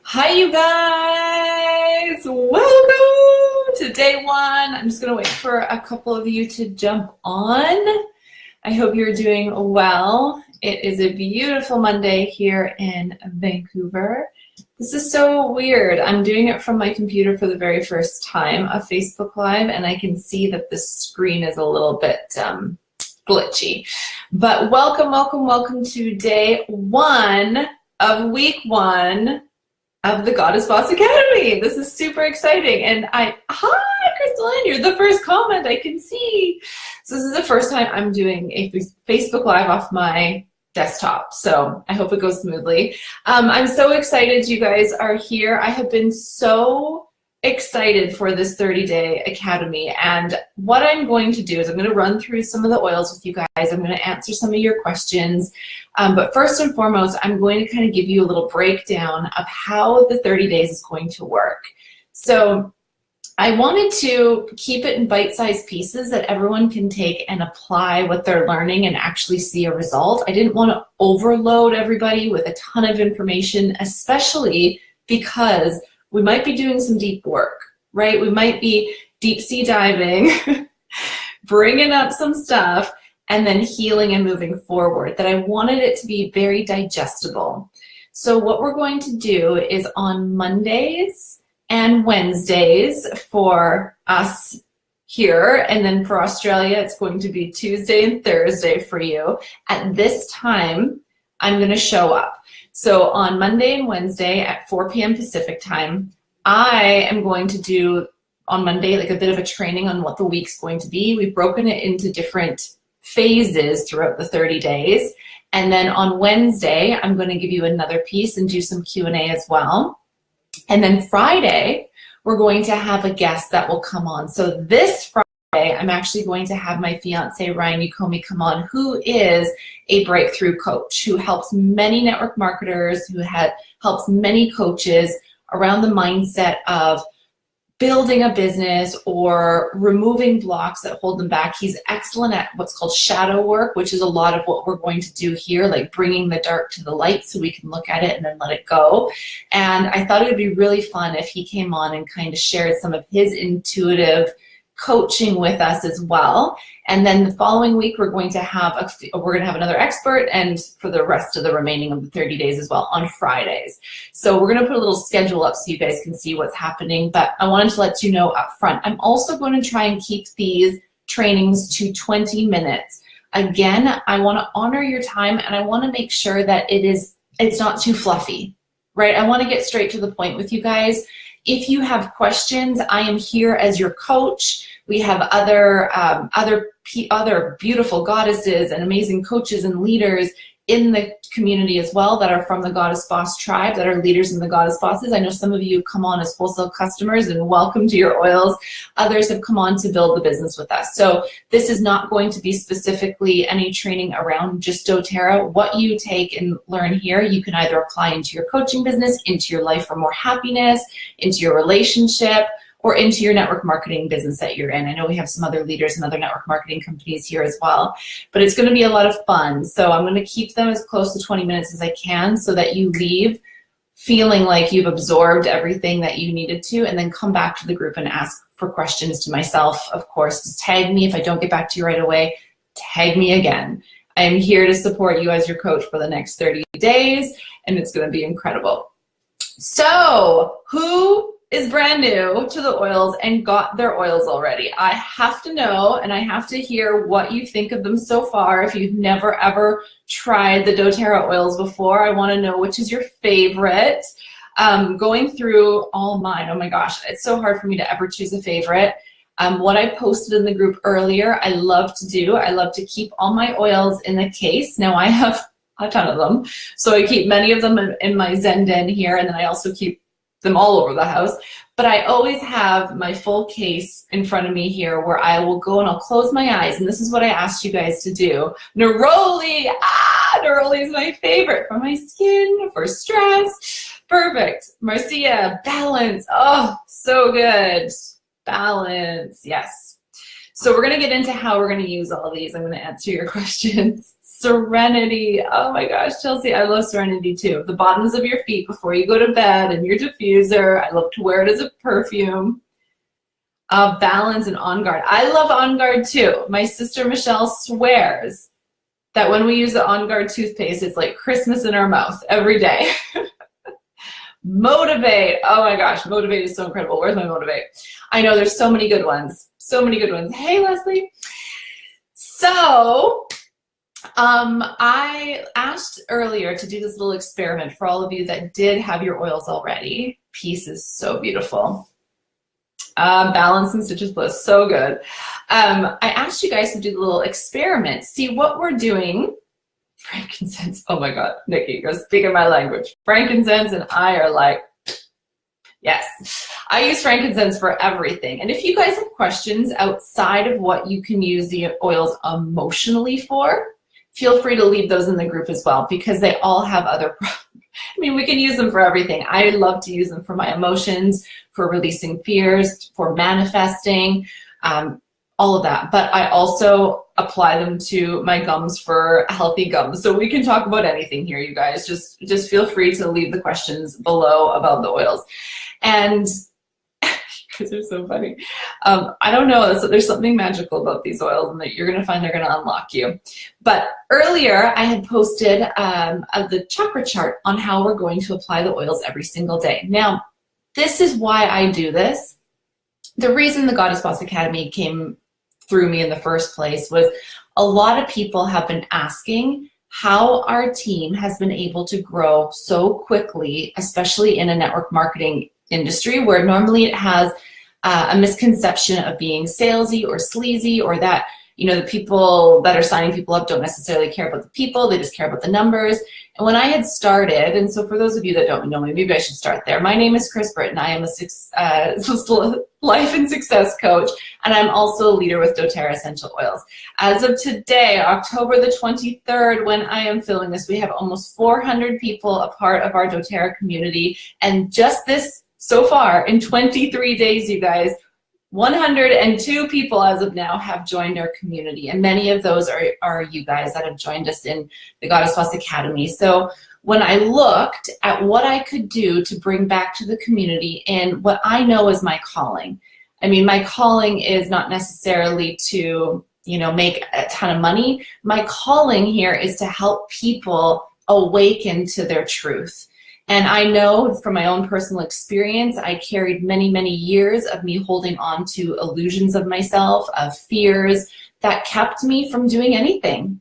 Hi, you guys. Welcome to day one. I'm just going to wait for a couple of you to jump on. I hope you're doing well. It is a beautiful Monday here in Vancouver. This is so weird. I'm doing it from my computer for the very first time, a Facebook Live, and I can see that the screen is a little bit glitchy. But welcome to day one of week one of the Goddess Boss Academy. This is super exciting. And hi, Crystalline, you're the first comment I can see. So this is the first time I'm doing a Facebook Live off my desktop. So I hope it goes smoothly. I'm so excited you guys are here. I have been so excited for this 30-day academy. And what I'm going to do is I'm going to run through some of the oils with you guys. I'm going to answer some of your questions. But first and foremost, I'm going to kind of give you a little breakdown of how the 30 days is going to work. So I wanted to keep it in bite-sized pieces that everyone can take and apply what they're learning and actually see a result. I didn't want to overload everybody with a ton of information, especially because we might be doing some deep work, right? We might be deep sea diving, bringing up some stuff, and then healing and moving forward, that I wanted it to be very digestible. So what we're going to do is on Mondays and Wednesdays for us here, and then for Australia, it's going to be Tuesday and Thursday for you. At this time, I'm going to show up. So on Monday and Wednesday at 4 p.m. Pacific time, I am going to do on Monday like a bit of a training on what the week's going to be. We've broken it into different phases throughout the 30 days. And then on Wednesday, I'm going to give you another piece and do some Q&A as well. And then Friday, we're going to have a guest that will come on. So this Friday, I'm actually going to have my fiance, Ryan Ukomi, come on, who is a breakthrough coach who helps many network marketers, who helps many coaches around the mindset of building a business or removing blocks that hold them back. He's excellent at what's called shadow work, which is a lot of what we're going to do here, like bringing the dark to the light so we can look at it and then let it go. And I thought it would be really fun if he came on and kind of shared some of his intuitive coaching with us as well. And then the following week, we're going to have another expert, and for the rest of the remaining of the 30 days as well on Fridays. So we're going to put a little schedule up so you guys can see what's happening. But I wanted to let you know up front, I'm also going to try and keep these trainings to 20 minutes. Again, I want to honor your time, and I want to make sure that it's not too fluffy, right? I want to get straight to the point with you guys. If you have questions, I am here as your coach. We have other beautiful goddesses and amazing coaches and leaders in the community as well that are from the Goddess Boss tribe, that are leaders in the Goddess Bosses. I know some of you have come on as wholesale customers, and welcome to your oils. Others have come on to build the business with us. So this is not going to be specifically any training around just doTERRA. What you take and learn here, you can either apply into your coaching business, into your life for more happiness, into your relationship, or into your network marketing business that you're in. I know we have some other leaders and other network marketing companies here as well, but it's going to be a lot of fun. So I'm going to keep them as close to 20 minutes as I can so that you leave feeling like you've absorbed everything that you needed to, and then come back to the group and ask for questions to myself. Of course, just tag me. If I don't get back to you right away, tag me again. I am here to support you as your coach for the next 30 days, and it's going to be incredible. So who is brand new to the oils and got their oils already? I have to know, and I have to hear what you think of them so far. If you've never ever tried the doTERRA oils before, I want to know which is your favorite. Going through all mine, oh my gosh, it's so hard for me to ever choose a favorite. What I posted in the group earlier, I love to do. I love to keep all my oils in a case. Now I have a ton of them, so I keep many of them in my Zen den here, and then I also keep them all over the house. But I always have my full case in front of me here where I will go and I'll close my eyes, and this is what I asked you guys to do. Neroli, Neroli is my favorite for my skin, for stress. Perfect. Marcia, balance. Oh, so good. Balance, yes. So we're going to get into how we're going to use all these. I'm going to answer your questions. Serenity. Oh my gosh, Chelsea, I love Serenity too. The bottoms of your feet before you go to bed and your diffuser. I love to wear it as a perfume. Balance and On Guard. I love On Guard too. My sister Michelle swears that when we use the On Guard toothpaste, it's like Christmas in our mouth every day. Motivate. Oh my gosh, Motivate is so incredible. Where's my Motivate? I know there's so many good ones. So many good ones. Hey, Leslie. So, I asked earlier to do this little experiment for all of you that did have your oils already. Peace is so beautiful. Balance and Stitches Bliss, so good. I asked you guys to do the little experiment. See what we're doing. Frankincense. Oh my God, Nikki, you're speaking my language. Frankincense and I are like, yes. I use frankincense for everything. And if you guys have questions outside of what you can use the oils emotionally for, feel free to leave those in the group as well, because they all have other problems. I mean, we can use them for everything. I love to use them for my emotions, for releasing fears, for manifesting, all of that. But I also apply them to my gums for healthy gums. So we can talk about anything here, you guys. Just feel free to leave the questions below about the oils. And because they're so funny. I don't know, there's something magical about these oils, and that you're gonna find they're gonna unlock you. But earlier I had posted the chakra chart on how we're going to apply the oils every single day. Now, this is why I do this. The reason the Goddess Boss Academy came through me in the first place was a lot of people have been asking how our team has been able to grow so quickly, especially in a network marketing industry where normally it has a misconception of being salesy or sleazy, or that, you know, the people that are signing people up don't necessarily care about the people, they just care about the numbers. And when I had started, and so for those of you that don't know me, maybe I should start there. My name is Kris Britton. I am a life and success coach, and I'm also a leader with doTERRA Essential Oils. As of today, October the 23rd, when I am filming this, we have almost 400 people a part of our doTERRA community, and just this so far in 23 days, you guys, 102 people as of now have joined our community, and many of those are you guys that have joined us in the Goddess Boss Academy. So when I looked at what I could do to bring back to the community and what I know is my calling, I mean, my calling is not necessarily to, you know, make a ton of money. My calling here is to help people awaken to their truth. And I know from my own personal experience, I carried many, many years of me holding on to illusions of myself, of fears that kept me from doing anything.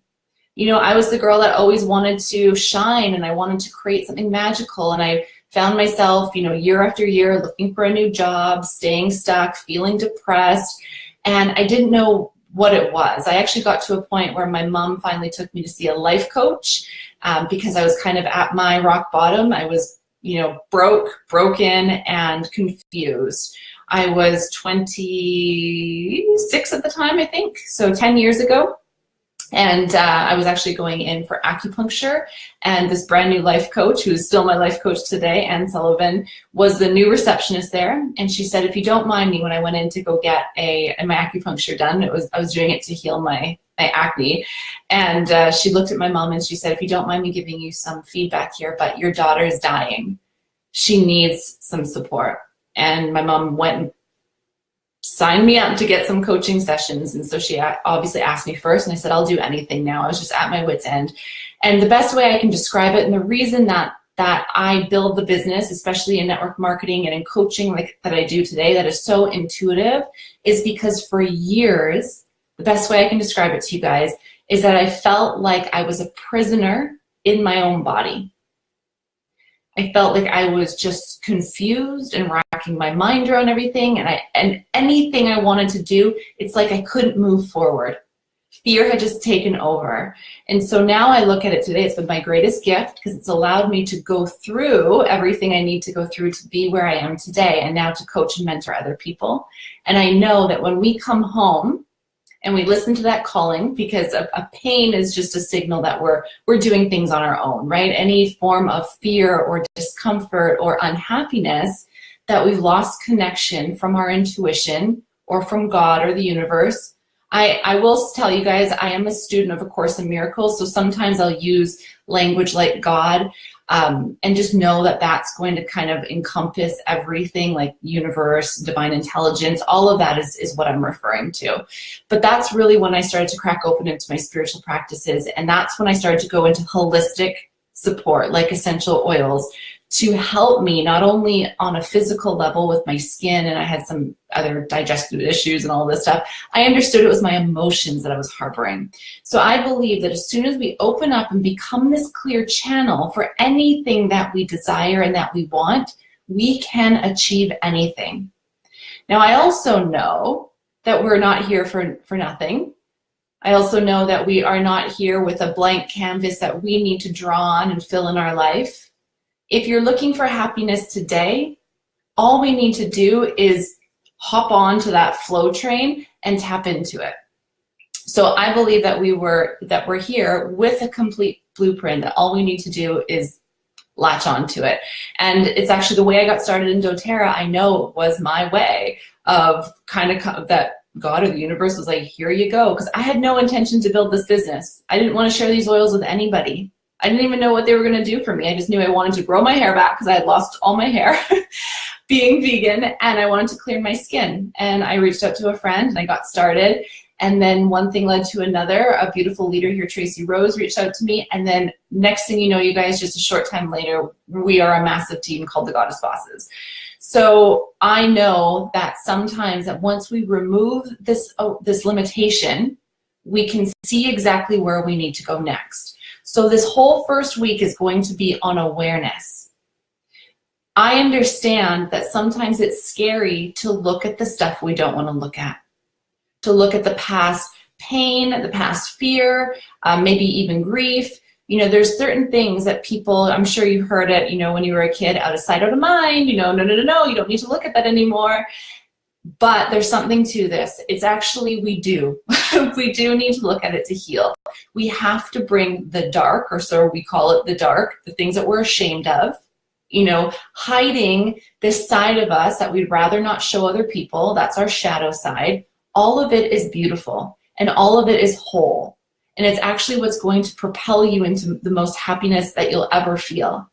You know, I was the girl that always wanted to shine, and I wanted to create something magical. And I found myself, you know, year after year looking for a new job, staying stuck, feeling depressed. And I didn't know what it was. I actually got to a point where my mom finally took me to see a life coach because I was kind of at my rock bottom. I was, you know, broken and confused. I was 26 at the time, I think, so 10 years ago. And I was actually going in for acupuncture, and this brand new life coach, who's still my life coach today, Ann Sullivan, was the new receptionist there. And she said, if you don't mind me, when I went in to go get my acupuncture done, I was doing it to heal my acne. And she looked at my mom and she said, if you don't mind me giving you some feedback here, but your daughter is dying. She needs some support. And my mom went and signed me up to get some coaching sessions. And so she obviously asked me first, and I said, I'll do anything now. I was just at my wit's end. And the best way I can describe it, and the reason that I build the business, especially in network marketing and in coaching like that I do today, that is so intuitive, is because for years, the best way I can describe it to you guys is that I felt like I was a prisoner in my own body. I felt like I was just confused and racking my mind around everything, and anything I wanted to do, it's like I couldn't move forward. Fear had just taken over. And so now I look at it today, it's been my greatest gift because it's allowed me to go through everything I need to go through to be where I am today, and now to coach and mentor other people. And I know that when we come home and we listen to that calling, because a pain is just a signal that we're doing things on our own, right? Any form of fear or discomfort or unhappiness, that we've lost connection from our intuition or from God or the universe, I will tell you guys, I am a student of A Course in Miracles, so sometimes I'll use language like God, and just know that that's going to kind of encompass everything, like universe, divine intelligence, all of that is what I'm referring to. But that's really when I started to crack open into my spiritual practices, and that's when I started to go into holistic support, like essential oils, to help me not only on a physical level with my skin, and I had some other digestive issues and all this stuff. I understood it was my emotions that I was harboring. So I believe that as soon as we open up and become this clear channel for anything that we desire and that we want, we can achieve anything. Now, I also know that we're not here for nothing. I also know that we are not here with a blank canvas that we need to draw on and fill in our life. If you're looking for happiness today, all we need to do is hop on to that flow train and tap into it. So I believe that we're here with a complete blueprint, that all we need to do is latch onto it. And it's actually the way I got started in doTERRA. I know it was my way of kind of that God or the universe was like, here you go. Because I had no intention to build this business. I didn't want to share these oils with anybody. I didn't even know what they were going to do for me. I just knew I wanted to grow my hair back because I had lost all my hair being vegan, and I wanted to clear my skin. And I reached out to a friend and I got started. And then one thing led to another. A beautiful leader here, Tracy Rose, reached out to me. And then next thing you know, you guys, just a short time later, we are a massive team called the Goddess Bosses. So I know that sometimes that once we remove this limitation, we can see exactly where we need to go next. So this whole first week is going to be on awareness. I understand that sometimes it's scary to look at the stuff we don't want to look at, to look at the past pain, the past fear, maybe even grief. You know, there's certain things that people, I'm sure you've heard it, you know, when you were a kid, out of sight, out of mind, you know, no, you don't need to look at that anymore. But there's something to this. It's actually, we do. We do need to look at it to heal. We have to bring the dark, or so we call it the dark, the things that we're ashamed of, you know, hiding this side of us that we'd rather not show other people. That's our shadow side. All of it is beautiful and all of it is whole. And it's actually what's going to propel you into the most happiness that you'll ever feel,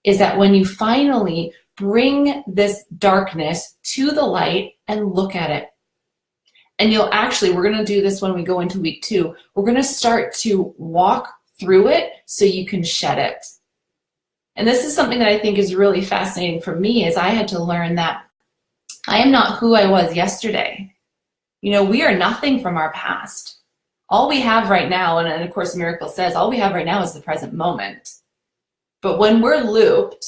is that when you finally bring this darkness to the light and look at it. And you'll actually, we're going to do this when we go into week 2, we're going to start to walk through it so you can shed it. And this is something that I think is really fascinating for me, is I had to learn that I am not who I was yesterday. You know, we are nothing from our past. All we have right now, and of course Miracle says, all we have right now is the present moment. But when we're looped,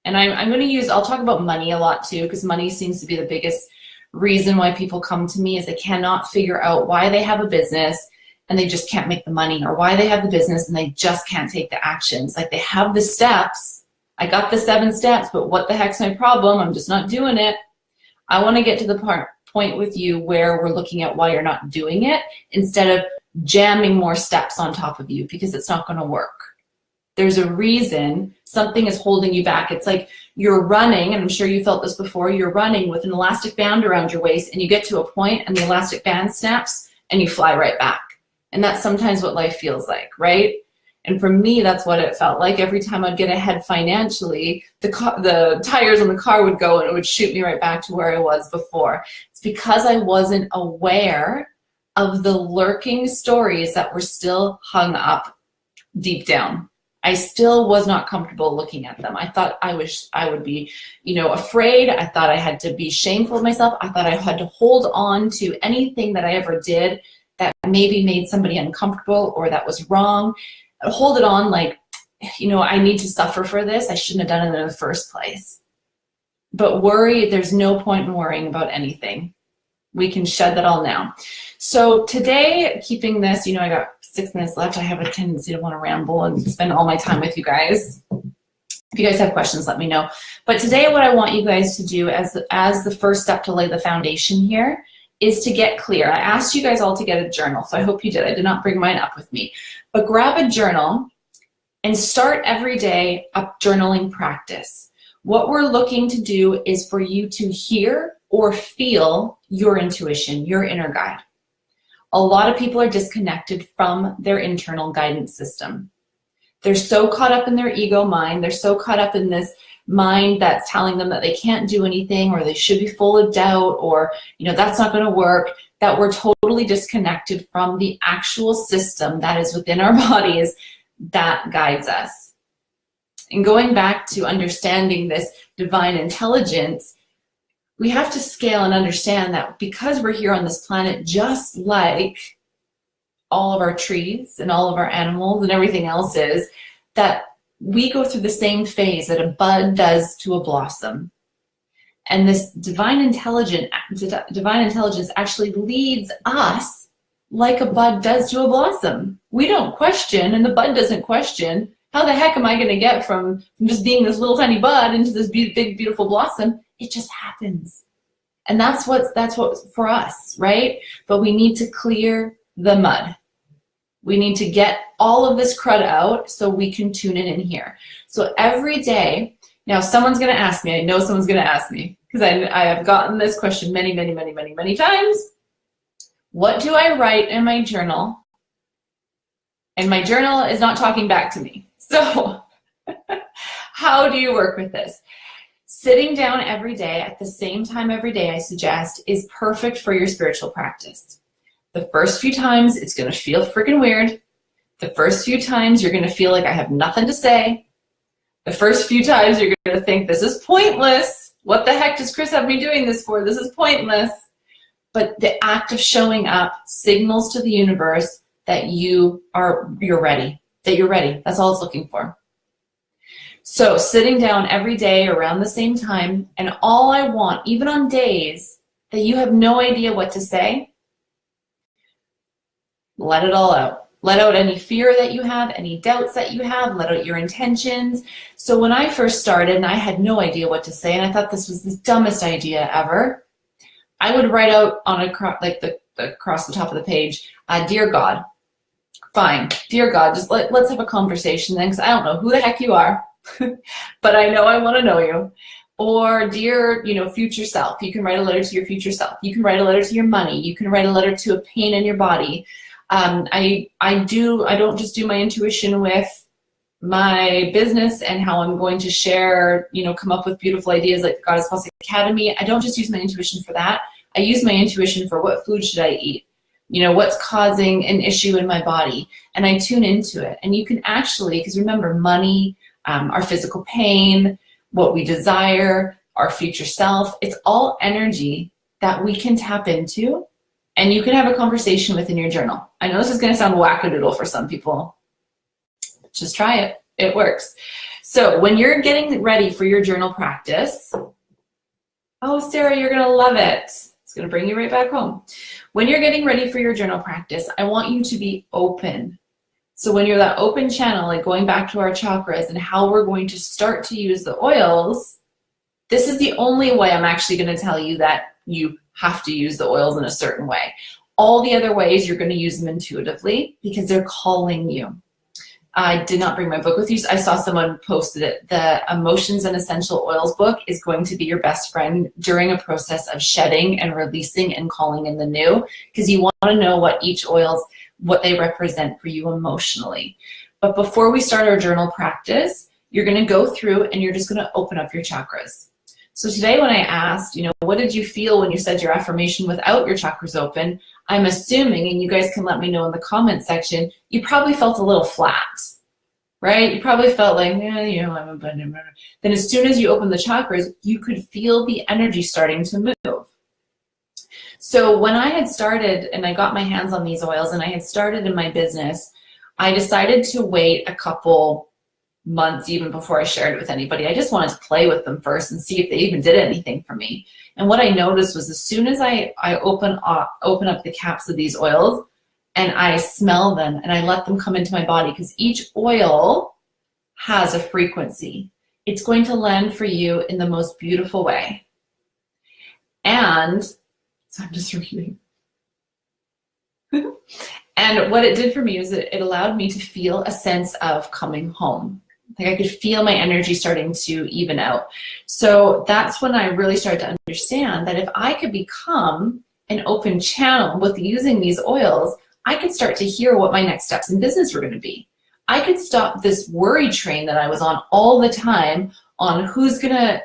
and I'm going to use, I'll talk about money a lot too, because money seems to be the biggest reason why people come to me, is they cannot figure out why they have a business and they just can't make the money, or why they have the business and they just can't take the actions. Like, they have the steps. I got the 7 steps, but what the heck's my problem? I'm just not doing it. I want to get to the point with you where we're looking at why you're not doing it instead of jamming more steps on top of you, because it's not going to work. There's a reason something is holding you back. It's like you're running, and I'm sure you felt this before, you're running with an elastic band around your waist, and you get to a point and the elastic band snaps and you fly right back. And that's sometimes what life feels like, right? And for me, that's what it felt like. Every time I'd get ahead financially, the tires on the car would go and it would shoot me right back to where I was before. It's because I wasn't aware of the lurking stories that were still hung up deep down. I still was not comfortable looking at them. I thought I would be, you know, afraid. I thought I had to be shameful of myself. I thought I had to hold on to anything that I ever did that maybe made somebody uncomfortable or that was wrong. Hold it on like, you know, I need to suffer for this. I shouldn't have done it in the first place. But worry, there's no point in worrying about anything. We can shed that all now. So today, keeping this, you know, I got 6 minutes left. I have a tendency to want to ramble and spend all my time with you guys. If you guys have questions, let me know. But today, what I want you guys to do as the first step to lay the foundation here is to get clear. I asked you guys all to get a journal, so I hope you did. I did not bring mine up with me. But grab a journal and start every day a journaling practice. What we're looking to do is for you to hear or feel your intuition, your inner guide. A lot of people are disconnected from their internal guidance system. They're so caught up in their ego mind. They're so caught up in this mind that's telling them that they can't do anything, or they should be full of doubt, or, you know, that's not going to work, that we're totally disconnected from the actual system that is within our bodies that guides us. And going back to understanding this divine intelligence, we have to scale and understand that because we're here on this planet, just like all of our trees and all of our animals and everything else is, that we go through the same phase that a bud does to a blossom. And this divine intelligence actually leads us like a bud does to a blossom. We don't question, and the bud doesn't question, how the heck am I going to get from just being this little tiny bud into this big, beautiful blossom? It just happens. And that's what for us, right? But we need to clear the mud. We need to get all of this crud out so we can tune it in here. So every day, now someone's going to ask me, I know someone's going to ask me, because I have gotten this question many times. What do I write in my journal? And my journal is not talking back to me. So how do you work with this? Sitting down every day at the same time every day, I suggest, is perfect for your spiritual practice. The first few times, it's going to feel freaking weird. The first few times, you're going to feel like I have nothing to say. The first few times, you're going to think, this is pointless. What the heck does Kris have me doing this for? This is pointless. But the act of showing up signals to the universe that you're ready, that you're ready. That's all it's looking for. So sitting down every day around the same time, and all I want, even on days that you have no idea what to say, let it all out. Let out any fear that you have, any doubts that you have, let out your intentions. So when I first started and I had no idea what to say, and I thought this was the dumbest idea ever, I would write out on across the top of the page, Dear God. Fine, dear God, just let's have a conversation then, because I don't know who the heck you are, but I know I want to know you. Or dear, future self. You can write a letter to your future self. You can write a letter to your money. You can write a letter to a pain in your body. I don't just do my intuition with my business and how I'm going to share, come up with beautiful ideas like the Goddess Plus Academy. I don't just use my intuition for that. I use my intuition for what food should I eat? What's causing an issue in my body? And I tune into it. And you can actually, because remember, money, our physical pain, what we desire, our future self, it's all energy that we can tap into, and you can have a conversation with in your journal. I know this is going to sound wackadoodle for some people. Just try it. It works. So when you're getting ready for your journal practice, oh, Sarah, you're going to love it. It's going to bring you right back home. When you're getting ready for your journal practice, I want you to be open. So when you're that open channel, like going back to our chakras and how we're going to start to use the oils, this is the only way I'm actually going to tell you that you have to use the oils in a certain way. All the other ways, you're going to use them intuitively because they're calling you. I did not bring my book with you. So I saw someone posted it. The Emotions and Essential Oils book is going to be your best friend during a process of shedding and releasing and calling in the new, because you want to know what each oils, what they represent for you emotionally. But before we start our journal practice, you're going to go through and you're just going to open up your chakras. So today when I asked, what did you feel when you said your affirmation without your chakras open? I'm assuming, and you guys can let me know in the comment section, you probably felt a little flat, right? You probably felt like, I'm abundant. Then as soon as you open the chakras, you could feel the energy starting to move. So when I had started and I got my hands on these oils and I had started in my business, I decided to wait a couple months even before I shared it with anybody. I just wanted to play with them first and see if they even did anything for me. And what I noticed was as soon as I open up the caps of these oils and I smell them and I let them come into my body, because each oil has a frequency. It's going to land for you in the most beautiful way. And so I'm just reading. And what it did for me is it allowed me to feel a sense of coming home. Like I could feel my energy starting to even out. So that's when I really started to understand that if I could become an open channel with using these oils, I could start to hear what my next steps in business were going to be. I could stop this worry train that I was on all the time on who's gonna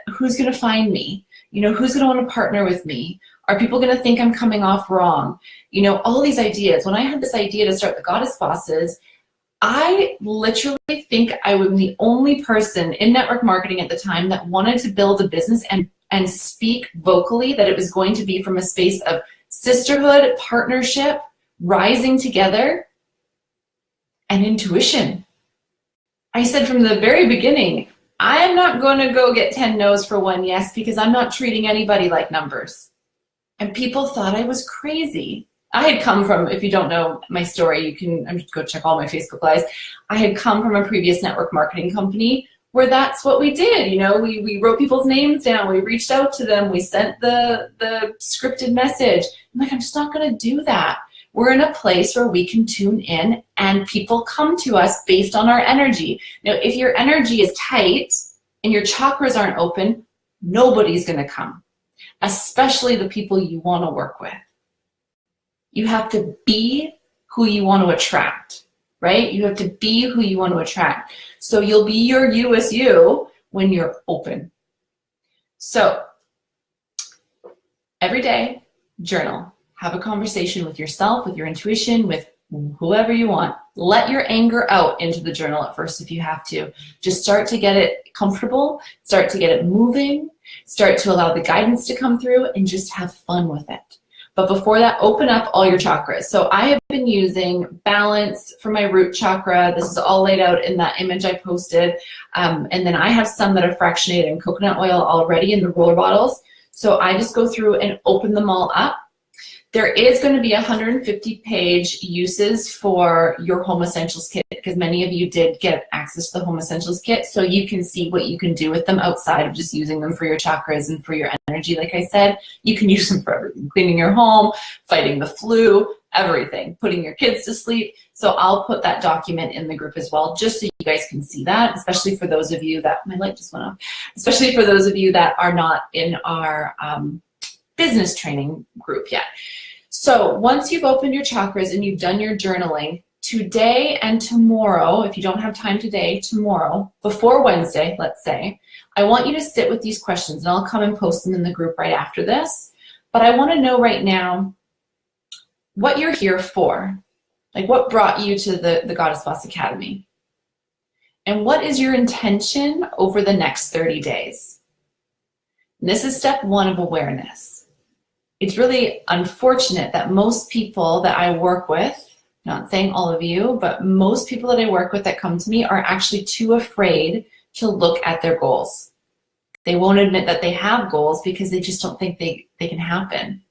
find me, you know, who's gonna want to partner with me, are people gonna think I'm coming off wrong, you know, all these ideas. When I had this idea to start the Goddess Bosses, I literally think I was the only person in network marketing at the time that wanted to build a business and speak vocally, that it was going to be from a space of sisterhood, partnership, rising together, and intuition. I said from the very beginning, I am not going to go get 10 no's for one yes, because I'm not treating anybody like numbers. And people thought I was crazy. I had come from, if you don't know my story, you can just go check all my Facebook lives. I had come from a previous network marketing company where that's what we did. You know, we wrote people's names down, we reached out to them, we sent the scripted message. I'm like, I'm just not going to do that. We're in a place where we can tune in and people come to us based on our energy. Now, if your energy is tight and your chakras aren't open, nobody's going to come, especially the people you want to work with. You have to be who you want to attract, right? You have to be who you want to attract. So you'll be your you as you when you're open. So every day, journal. Have a conversation with yourself, with your intuition, with whoever you want. Let your anger out into the journal at first if you have to. Just start to get it comfortable, start to get it moving, start to allow the guidance to come through, and just have fun with it. But before that, open up all your chakras. So I have been using balance for my root chakra. This is all laid out in that image I posted. And then I have some that are fractionated in coconut oil already in the roller bottles. So I just go through and open them all up. There is going to be 150-page uses for your Home Essentials kit, because many of you did get access to the Home Essentials kit, so you can see what you can do with them outside of just using them for your chakras and for your energy. Like I said, you can use them for everything: cleaning your home, fighting the flu, everything, putting your kids to sleep. So I'll put that document in the group as well, just so you guys can see that, especially for those of you that, my light just went off, especially for those of you that are not in our business training group yet. So once you've opened your chakras and you've done your journaling, today and tomorrow, if you don't have time today, tomorrow, before Wednesday, let's say, I want you to sit with these questions, and I'll come and post them in the group right after this. But I want to know right now what you're here for. Like, what brought you to the Goddess Boss Academy? And what is your intention over the next 30 days? And this is step one of awareness. It's really unfortunate that most people that I work with, not saying all of you, but most people that I work with that come to me are actually too afraid to look at their goals. They won't admit that they have goals because they just don't think they can happen.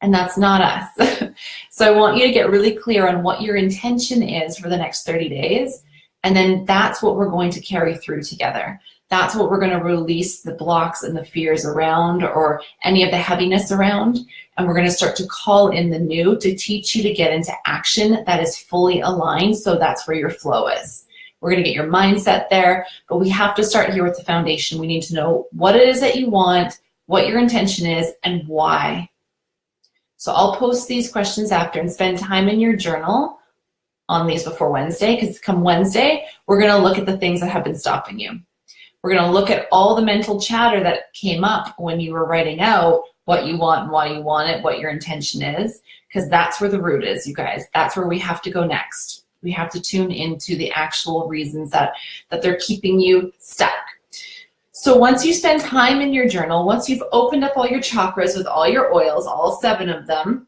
And that's not us. So I want you to get really clear on what your intention is for the next 30 days. And then that's what we're going to carry through together. That's what we're going to release the blocks and the fears around, or any of the heaviness around. And we're going to start to call in the new to teach you to get into action that is fully aligned. So that's where your flow is. We're going to get your mindset there, but we have to start here with the foundation. We need to know what it is that you want, what your intention is, and why. So I'll post these questions after, and spend time in your journal on these before Wednesday, because come Wednesday, we're going to look at the things that have been stopping you. We're going to look at all the mental chatter that came up when you were writing out what you want and why you want it, what your intention is, because that's where the root is, you guys. That's where we have to go next. We have to tune into the actual reasons that they're keeping you stuck. So once you spend time in your journal, once you've opened up all your chakras with all your oils, all 7 of them,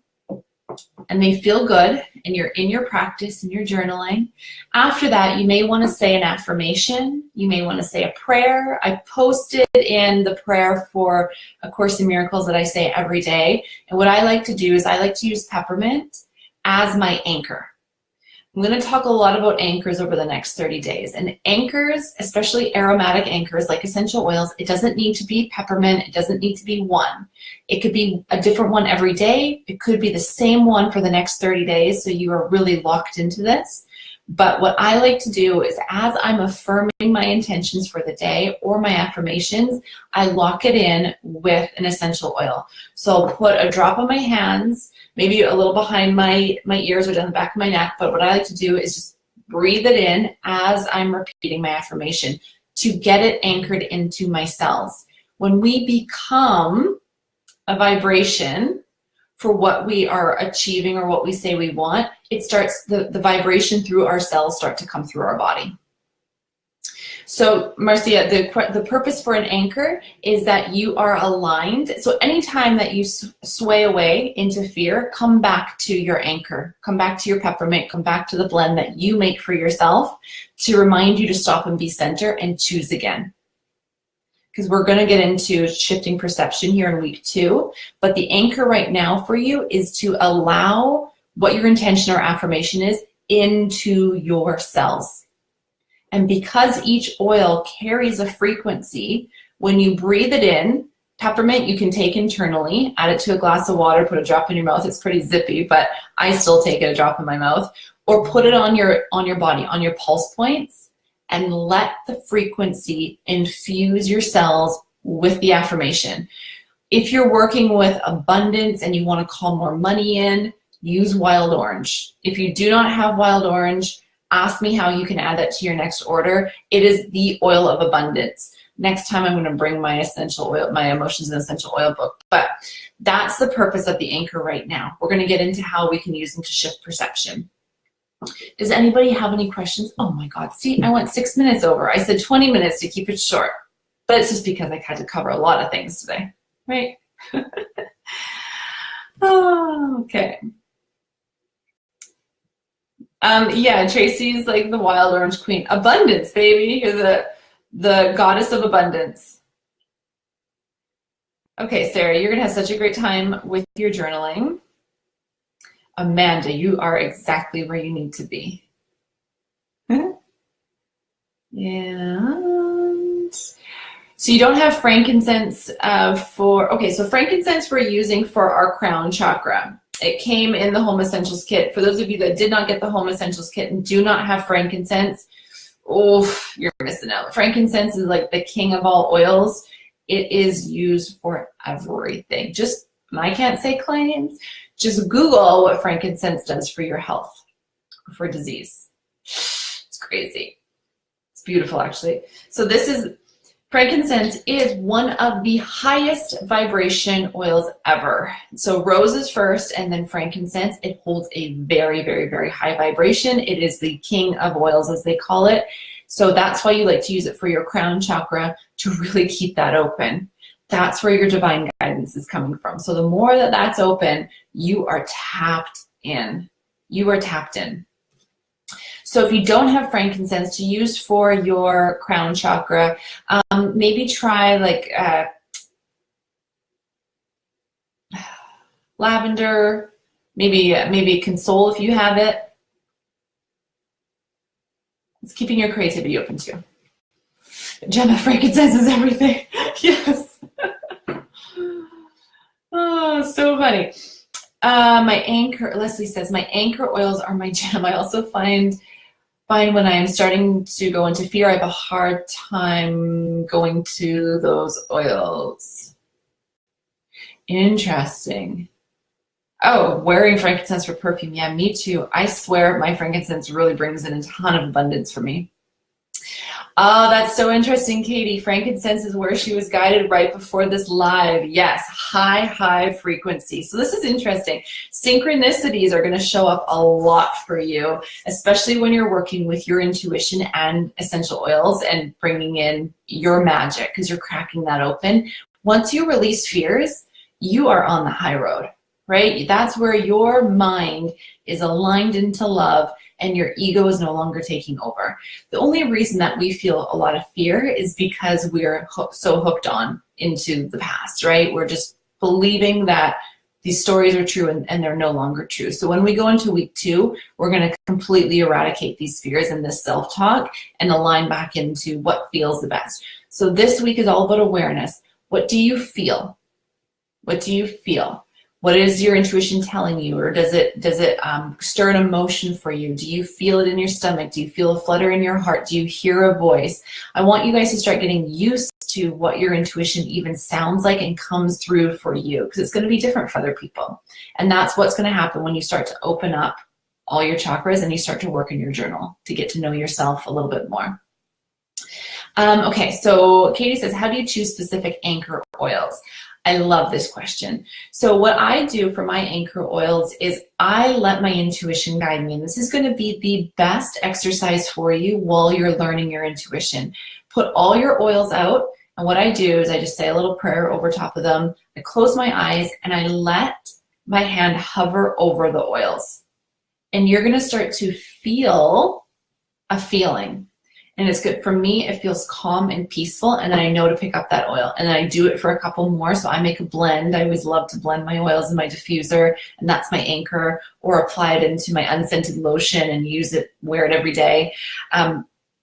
and they feel good, and you're in your practice and your journaling, after that, you may want to say an affirmation. You may want to say a prayer. I posted in the prayer for A Course in Miracles that I say every day. And what I like to do is I like to use peppermint as my anchor. I'm going to talk a lot about anchors over the next 30 days. And anchors, especially aromatic anchors like essential oils, it doesn't need to be peppermint. It doesn't need to be one. It could be a different one every day. It could be the same one for the next 30 days, so you are really locked into this. But what I like to do is, as I'm affirming my intentions for the day or my affirmations, I lock it in with an essential oil. So I'll put a drop on my hands, maybe a little behind my ears or down the back of my neck. But what I like to do is just breathe it in as I'm repeating my affirmation to get it anchored into my cells. When we become a vibration for what we are achieving or what we say we want, it starts, the vibration through our cells start to come through our body. So Marcia, the purpose for an anchor is that you are aligned. So anytime that you sway away into fear, come back to your anchor, come back to your peppermint, come back to the blend that you make for yourself to remind you to stop and be center and choose again. Because we're going to get into shifting perception here in week 2. But the anchor right now for you is to allow what your intention or affirmation is into your cells. And because each oil carries a frequency, when you breathe it in, peppermint you can take internally, add it to a glass of water, put a drop in your mouth. It's pretty zippy, but I still take it a drop in my mouth. Or put it on your body, on your pulse points, and let the frequency infuse your cells with the affirmation. If you're working with abundance and you want to call more money in, use wild orange. If you do not have wild orange, ask me how you can add that to your next order. It is the oil of abundance. Next time I'm going to bring my essential oil, my emotions and essential oil book. But that's the purpose of the anchor right now. We're going to get into how we can use them to shift perception. Does anybody have any questions? Oh my God, see, I went 6 minutes over. I said 20 minutes to keep it short, but it's just because I had to cover a lot of things today, right? Oh, okay. Yeah, Tracy's like the wild orange queen. Abundance, baby. You're the goddess of abundance. Okay, Sarah, you're going to have such a great time with your journaling. Amanda, you are exactly where you need to be. And so you don't have frankincense okay, so frankincense we're using for our crown chakra. It came in the Home Essentials kit. For those of you that did not get the Home Essentials kit and do not have frankincense, oh, you're missing out. Frankincense is like the king of all oils. It is used for everything. Just, I can't say claims, just Google what frankincense does for your health, for disease. It's crazy. It's beautiful, actually. So frankincense is one of the highest vibration oils ever. So rose is first and then frankincense. It holds a very, very, very high vibration. It is the king of oils, as they call it. So that's why you like to use it for your crown chakra, to really keep that open. That's where your divine guidance is coming from. So the more that that's open, you are tapped in. You are tapped in. So if you don't have frankincense to use for your crown chakra, maybe try like lavender, maybe console if you have it. It's keeping your creativity open too. Gemma, frankincense is everything. Yes. Oh, so funny. My anchor, Leslie says, my anchor oils are my gem. I also find when I am starting to go into fear, I have a hard time going to those oils. Interesting. Oh, wearing frankincense for perfume. Yeah, me too. I swear my frankincense really brings in a ton of abundance for me. Oh, that's so interesting, Katie. Frankincense is where she was guided right before this live. Yes, high frequency. So this is interesting. Synchronicities are going to show up a lot for you, especially when you're working with your intuition and essential oils and bringing in your magic, because you're cracking that open. Once you release fears, you are on the high road, right? That's where your mind is aligned into love and your ego is no longer taking over. The only reason that we feel a lot of fear is because we're so hooked on into the past, right? We're just believing that these stories are true and they're no longer true. So when we go into week 2, we're going to completely eradicate these fears and this self-talk and align back into what feels the best. So this week is all about awareness. What do you feel? What do you feel? What is your intuition telling you? Or does it stir an emotion for you? Do you feel it in your stomach? Do you feel a flutter in your heart? Do you hear a voice? I want you guys to start getting used to what your intuition even sounds like and comes through for you, because it's going to be different for other people. And that's what's going to happen when you start to open up all your chakras and you start to work in your journal to get to know yourself a little bit more. Okay, so Katie says, how do you choose specific anchor oils? I love this question. So what I do for my anchor oils is I let my intuition guide me. And this is going to be the best exercise for you while you're learning your intuition. Put all your oils out. And what I do is I just say a little prayer over top of them. I close my eyes and I let my hand hover over the oils. And you're going to start to feel a feeling. And it's good. For me, it feels calm and peaceful, and then I know to pick up that oil. And then I do it for a couple more, so I make a blend. I always love to blend my oils in my diffuser, and that's my anchor, or apply it into my unscented lotion and use it, wear it every day.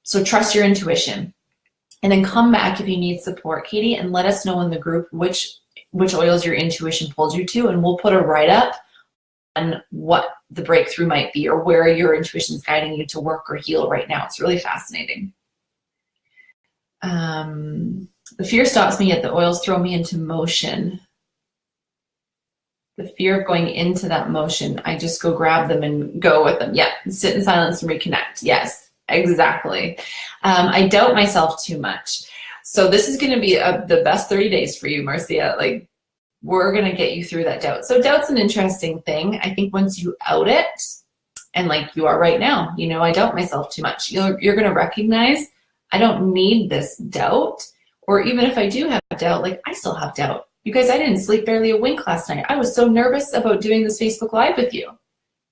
So trust your intuition. And then come back if you need support, Katie, and let us know in the group which oils your intuition pulled you to, and we'll put a write-up on what the breakthrough might be or where your intuition is guiding you to work or heal right now. It's really fascinating. The fear stops me, yet the oils throw me into motion. The fear of going into that motion, I just go grab them and go with them. Yeah, sit in silence and reconnect. Yes, exactly. I doubt myself too much. So this is going to be the best 30 days for you, Marcia. Like, we're going to get you through that doubt. So doubt's an interesting thing. I think once you out it, and like you are right now, you know, I doubt myself too much. You're going to recognize I don't need this doubt. Or even if I do have doubt, like I still have doubt. You guys, I didn't sleep barely a wink last night. I was so nervous about doing this Facebook Live with you.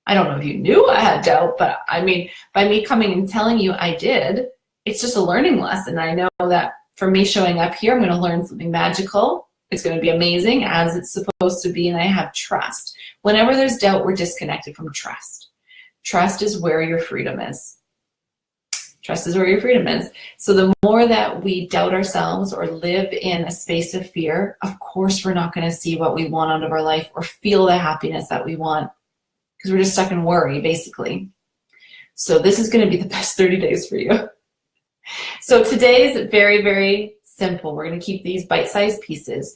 I don't know if you knew I had doubt, but I mean, by me coming and telling you I did, it's just a learning lesson. I know that for me showing up here, I'm going to learn something magical. It's going to be amazing as it's supposed to be, and I have trust. Whenever there's doubt, we're disconnected from trust. Trust is where your freedom is. Trust is where your freedom is. So the more that we doubt ourselves or live in a space of fear, of course we're not going to see what we want out of our life or feel the happiness that we want, because we're just stuck in worry, basically. So this is going to be the best 30 days for you. So today is very, very simple. We're going to keep these bite-sized pieces.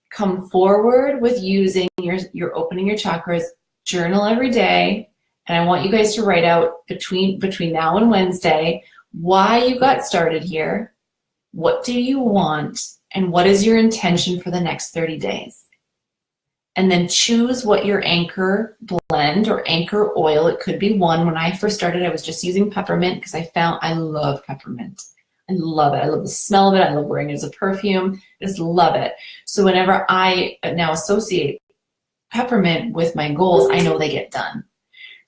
Come forward with using your opening your chakras, journal every day, and I want you guys to write out between now and Wednesday why you got started here, what do you want, and what is your intention for the next 30 days. And then choose what your anchor blend or anchor oil, it could be one. When I first started, I was just using peppermint because I love peppermint. I love it. I love the smell of it. I love wearing it as a perfume. I just love it. So whenever I now associate peppermint with my goals, I know they get done.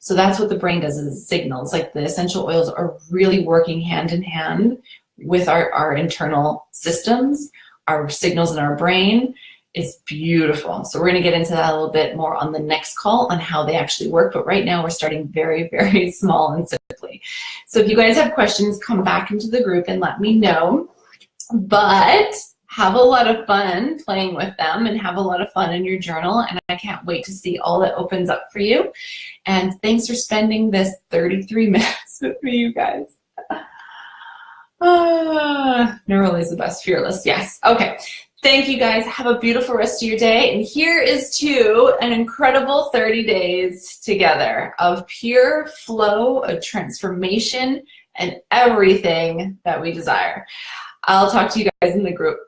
So that's what the brain does, is it signals. Like the essential oils are really working hand in hand with our internal systems, our signals in our brain. It's beautiful. So we're going to get into that a little bit more on the next call on how they actually work. But right now we're starting very, very small and simply. So if you guys have questions, come back into the group and let me know. But have a lot of fun playing with them and have a lot of fun in your journal. And I can't wait to see all that opens up for you. And thanks for spending this 33 minutes with me, you guys. Neural is the best, fearless. Yes. Okay. Thank you guys. Have a beautiful rest of your day. And here is to an incredible 30 days together of pure flow, of transformation, and everything that we desire. I'll talk to you guys in the group.